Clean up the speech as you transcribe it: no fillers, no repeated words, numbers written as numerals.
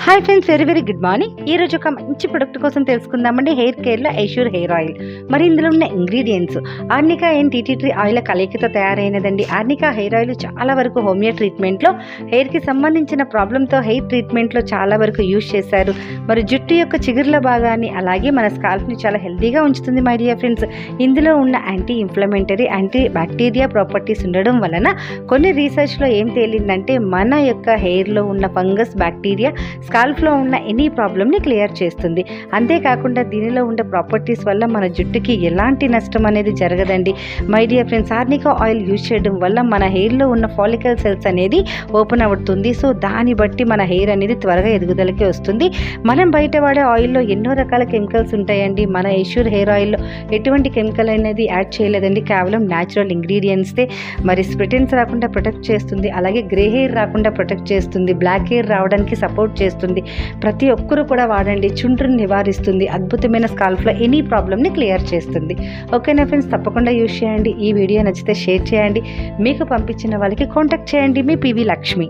Hi friends, very good morning. ఈరోజు ఒక మంచి ప్రొడక్ట్ కోసం తెలుసుకుందామండి. హెయిర్ కేర్లో ఐష్యూర్ హెయిర్ ఆయిల్. మరి ఇందులో ఉన్న ingredients arnica and tea tree oil కలయికతో తయారైనదండి. ఆర్నికా హెయిర్ ఆయిల్ చాలా వరకు హోమియో ట్రీట్మెంట్లో హెయిర్కి సంబంధించిన ప్రాబ్లంతో హెయిర్ ట్రీట్మెంట్లో చాలా వరకు యూజ్ చేశారు. మరి జుట్టు యొక్క చిగుర్ల భాగాన్ని అలాగే మన స్కాల్ఫ్ని చాలా హెల్తీగా ఉంచుతుంది మై డియర్ ఫ్రెండ్స్. ఇందులో ఉన్న anti inflammatory, anti bacteria properties ఉండడం వలన కొన్ని రీసెర్చ్లో ఏం తేలిందంటే మన యొక్క హెయిర్లో ఉన్న ఫంగస్, బ్యాక్టీరియా, స్కాల్ఫ్లో ఉన్న ఎనీ ప్రాబ్లమ్ని క్లియర్ చేస్తుంది. అంతేకాకుండా దీనిలో ఉండే ప్రాపర్టీస్ వల్ల మన జుట్టుకి ఎలాంటి నష్టం అనేది జరగదండి my dear friends. Arnica oil use చేయడం వల్ల మన హెయిర్లో ఉన్న ఫాలికల్ సెల్స్ అనేది ఓపెన్ అవుతుంది. సో దాన్ని బట్టి మన హెయిర్ అనేది త్వరగా ఎదుగుదలకి వస్తుంది. మనం బయట వాడే ఆయిల్లో ఎన్నో రకాల కెమికల్స్ ఉంటాయండి. మన ఐష్యూర్ హెయిర్ ఆయిల్లో ఎటువంటి కెమికల్ అనేది యాడ్ చేయలేదండి, కేవలం న్యాచురల్ ఇంగ్రీడియంట్సే. మరి స్ప్లిటెన్స్ రాకుండా ప్రొటెక్ట్ చేస్తుంది, అలాగే గ్రే హెయిర్ రాకుండా ప్రొటెక్ట్ చేస్తుంది, బ్లాక్ హెయిర్ రావడానికి సపోర్ట్ చేస్తుంది. ప్రతి ఒక్కరూ కూడా వాడండి, చుండ్రుని నివారిస్తుంది, అద్భుతమైన స్కాల్ఫ్లో ఎనీ ప్రాబ్లమ్ని క్లియర్ చేస్తుంది. ఓకేనా ఫ్రెండ్స్, తప్పకుండా యూజ్ చేయండి. ఈ వీడియో నచ్చితే షేర్ చేయండి. మీకు పంపించిన వాళ్ళకి కాంటాక్ట్ చేయండి. మీ పివి లక్ష్మి.